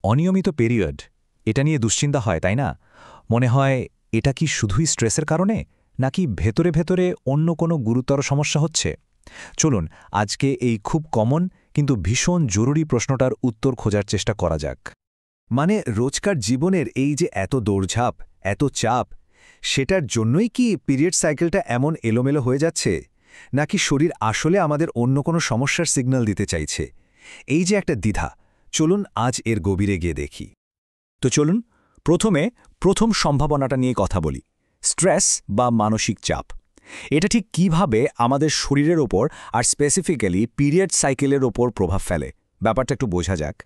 অনিয়মিত পিরিয়ড এটা নিয়ে দুশ্চিন্তা হয় তাই না? মনে হয় এটা কি শুধুই স্ট্রেসের কারণে নাকি ভেতরে ভেতরে অন্য কোনো গুরুতর সমস্যা হচ্ছে? চলুন আজকে এই খুব কমন কিন্তু ভীষণ জরুরি প্রশ্নটার উত্তর খোঁজার চেষ্টা করা যাক। মানে রোজকার জীবনের এই যে এত দৌড়ঝাঁপ, এত চাপ, সেটার জন্যই কি পিরিয়ড সাইকেলটা এমন এলোমেলো হয়ে যাচ্ছে, নাকি শরীর আসলে আমাদের অন্য কোনো সমস্যার সিগন্যাল দিতে চাইছে? এই যে একটা দ্বিধা, চলুন আজ এর গভীরে গিয়ে দেখি। তো চলুন প্রথম সম্ভাবনাটা নিয়ে কথা বলি, স্ট্রেস বা মানসিক চাপ। এটা ঠিক কিভাবে আমাদের শরীরের ওপর আর স্পেসিফিক্যালি পিরিয়ড সাইকেলের ওপর প্রভাব ফেলে, ব্যাপারটা একটু বোঝা যাক।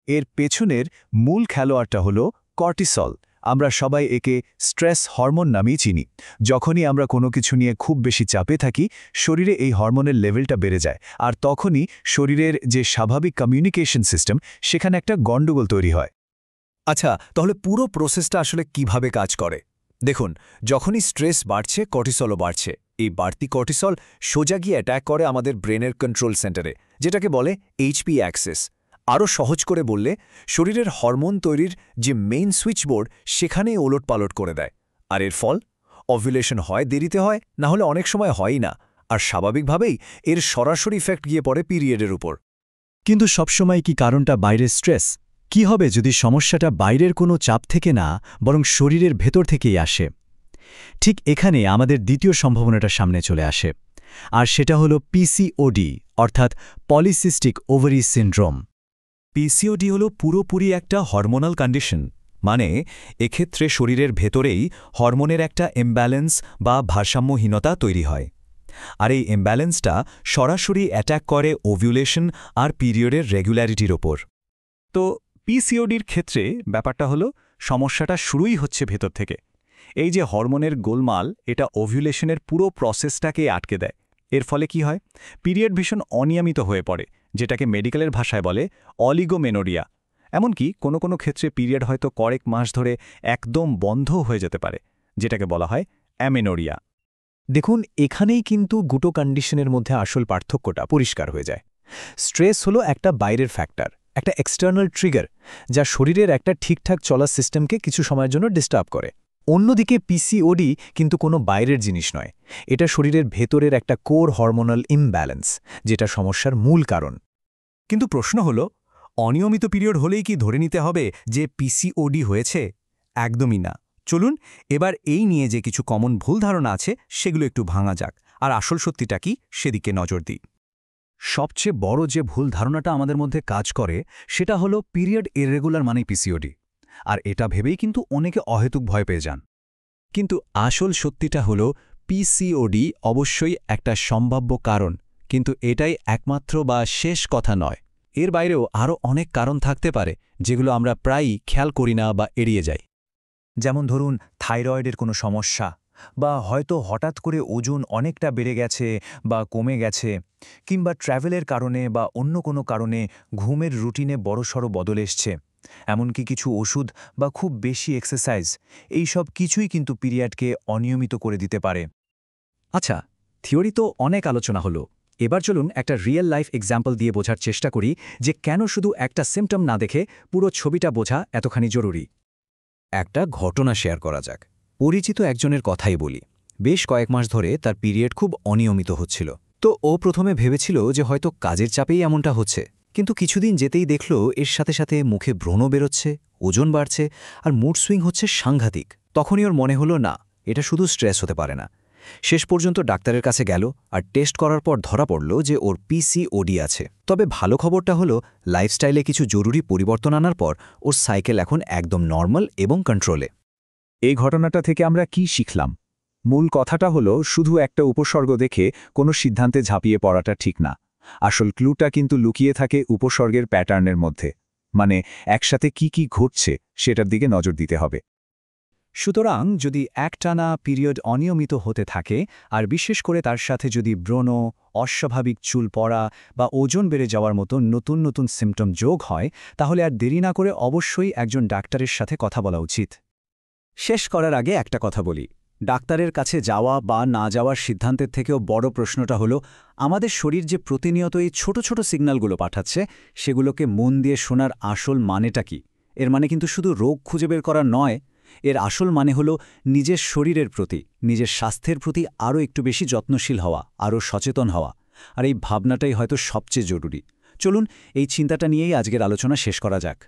এর পেছনের মূল খেলোয়াড়টা হল কর্টিসল। আমরা সবাই একে স্ট্রেস হরমোন নামেই চিনি। যখনই আমরা কোনো কিছু নিয়ে খুব বেশি চাপে থাকি, শরীরে এই হরমোনের লেভেলটা বেড়ে যায়, আর তখনই শরীরের যে স্বাভাবিক কমিউনিকেশন সিস্টেম, সেখানে একটা গণ্ডগোল তৈরি হয়। আচ্ছা, তাহলে পুরো প্রসেসটা আসলে কিভাবে কাজ করে? দেখুন, যখনই স্ট্রেস বাড়ছে কর্টিসলও বাড়ছে। এই বাড়তি কর্টিসল সোজা গিয়ে অ্যাটাক করে আমাদের ব্রেনের কন্ট্রোল সেন্টারে, যেটাকে বলে এইচপি অ্যাক্সেস। আরও সহজ করে বললে, শরীরের হরমোন তৈরির যে মেইন সুইচবোর্ড সেখানেই ওলটপালট করে দেয়। আর এর ফল ওভুলেশন হয় দেরিতে হয়, না হলে অনেক সময় হয়ই না। আর স্বাভাবিকভাবেই এর সরাসরি ইফেক্ট গিয়ে পড়ে পিরিয়ডের উপর। কিন্তু সবসময় কি কারণটা বাইরের স্ট্রেস? কি হবে যদি সমস্যাটা বাইরের কোনো চাপ থেকে না, বরং শরীরের ভেতর থেকেই আসে? ঠিক এখানে আমাদের দ্বিতীয় সম্ভাবনাটা সামনে চলে আসে, আর সেটা হলো পিসিওডি, অর্থাৎ পলিসিস্টিক ওভারি সিন্ড্রোম। পিসিওডি হল পুরোপুরি একটা হরমোনাল কন্ডিশন। মানে এক্ষেত্রে শরীরের ভেতরেই হরমোনের একটা ইমব্যালেন্স বা ভারসাম্যহীনতা তৈরি হয়। আর এই ইমব্যালেন্সটা সরাসরি অ্যাটাক করে ওভুলেশন আর পিরিয়ডের রেগুলারিটির ওপর। তো পিসিওডির ক্ষেত্রে ব্যাপারটা হলো, সমস্যাটা শুরুই হচ্ছে ভেতর থেকে। এই যে হরমোনের গোলমাল, এটা ওভুলেশনের পুরো প্রসেসটাকে আটকে দেয়। এর ফলে কি হয়? পিরিয়ড ভীষণ অনিয়মিত হয়ে পড়ে, যেটাকে মেডিকেলের ভাষায় বলে অলিগোমেনোরিয়া। এমনকি কোনো কোনো ক্ষেত্রে পিরিয়ড হয়তো কয়েক মাস ধরে একদম বন্ধ হয়ে যেতে পারে, যেটাকে বলা হয় অ্যামেনোরিয়া। দেখুন, এখানেই কিন্তু দুটো কন্ডিশনের মধ্যে আসল পার্থক্যটা পরিষ্কার হয়ে যায়। স্ট্রেস হলো একটা বাইরের ফ্যাক্টর, একটা এক্সটার্নাল ট্রিগার, যা শরীরের একটা ঠিকঠাক চলার সিস্টেমকে কিছু সময়ের জন্য ডিস্টার্ব করে। অন্যদিকে পিসিওডি কিন্তু কোনো বাইরের জিনিস নয়, এটা শরীরের ভেতরের একটা কোর হরমোনাল ইমব্যালেন্স, যেটা সমস্যার মূল কারণ। কিন্তু প্রশ্ন হল, অনিয়মিত পিরিয়ড হলেই কি ধরে নিতে হবে যে পিসিওডি হয়েছে? একদমই না। চলুন এবার এই নিয়ে যে কিছু কমন ভুল ধারণা আছে সেগুলো একটু ভাঙা যাক, আর আসল সত্যিটা কি সেদিকে নজর দিই। সবচেয়ে বড় যে ভুল ধারণাটা আমাদের মধ্যে কাজ করে, সেটা হলো পিরিয়ড ইররেগুলার মানেই পিসিওডি। আর এটা ভেবেই কিন্তু অনেকে অহেতুক ভয় পেয়ে যান। কিন্তু আসল সত্যিটা হলো, পিসিওডি অবশ্যই একটা সম্ভাব্য কারণ, কিন্তু এটাই একমাত্র বা শেষ কথা নয়। এর বাইরেও আরও অনেক কারণ থাকতে পারে, যেগুলো আমরা প্রায়ই খেয়াল করি না বা এড়িয়ে যাই। যেমন ধরুন, থাইরয়েডের কোনো সমস্যা, বা হয়তো হঠাৎ করে ওজন অনেকটা বেড়ে গেছে বা কমে গেছে, কিংবা ট্র্যাভেলের কারণে বা অন্য কোনো কারণে ঘুমের রুটিনে বড়সড় বদল এসছে, এমনকি কিছু ওষুধ বা খুব বেশি এক্সারসাইজ, এই সব কিছুই কিন্তু পিরিয়ডকে অনিয়মিত করে দিতে পারে। আচ্ছা, থিওরি তো অনেক আলোচনা হলো, এবার চলুন একটা রিয়েল লাইফ এক্সাম্পল দিয়ে বোঝার চেষ্টা করি যে কেন শুধু একটা সিম্পটম না দেখে পুরো ছবিটা বোঝা এতখানি জরুরি। একটা ঘটনা শেয়ার করা যাক। পরিচিত একজনের কথাই বলি। বেশ কয়েক মাস ধরে তার পিরিয়ড খুব অনিয়মিত হচ্ছিল। তো ও প্রথমে ভেবেছিল যে হয়তো কাজের চাপেই এমনটা হচ্ছে, কিন্তু কিছুদিন যেতেই দেখল এর সাথে সাথে মুখে ব্রণ বেরোচ্ছে, ওজন বাড়ছে, আর মুড সুইং হচ্ছে সাংঘাতিক। তখনই ওর মনে হলো, না, এটা শুধু স্ট্রেস হতে পারে না। শেষ পর্যন্ত ডাক্তারের কাছে গেল, আর টেস্ট করার পর ধরা পড়ল যে ওর পিসিওডি আছে। তবে ভালো খবরটা হলো, লাইফস্টাইলে কিছু জরুরি পরিবর্তন আনার পর ওর সাইকেল এখন একদম নর্মাল এবং কন্ট্রোলে। এই ঘটনাটা থেকে আমরা কি শিখলাম? মূল কথাটা হলো, শুধু একটা উপসর্গ দেখে কোনো সিদ্ধান্তে ঝাঁপিয়ে পড়াটা ঠিক না। আসল ক্লুটা কিন্তু লুকিয়ে থাকে উপসর্গের প্যাটার্নের মধ্যে। মানে একসাথে কি কি ঘটছে সেটার দিকে নজর দিতে হবে। সুতরাং যদি একটানা পিরিয়ড অনিয়মিত হতে থাকে, আর বিশেষ করে তার সাথে যদি ব্রণ, অস্বাভাবিক চুল পড়া বা ওজন বেড়ে যাওয়ার মতো নতুন নতুন সিম্পটম যোগ হয়, তাহলে আর দেরি না করে অবশ্যই একজন ডাক্তারের সাথে কথা বলা উচিত। শেষ করার আগে একটা কথা বলি, ডাক্তারের কাছে যাওয়া বা না যাওয়ার সিদ্ধান্তের থেকেও বড় প্রশ্নটা হলো আমাদের শরীর যে প্রতিনিয়ত এই ছোট ছোট সিগন্যালগুলো পাঠাচ্ছে সেগুলোকে মন দিয়ে শোনার আসল মানেটা কি। এর মানে কিন্তু শুধু রোগ খুঁজে বের করা নয়, এর আসল মানে হলো নিজের শরীরের প্রতি, নিজের স্বাস্থ্যের প্রতি আরও একটু বেশি যত্নশীল হওয়া, আরও সচেতন হওয়া। আর এই ভাবনাটাই হয়তো সবচেয়ে জরুরি। চলুন এই চিন্তাটা নিয়েই আজকের আলোচনা শেষ করা যাক।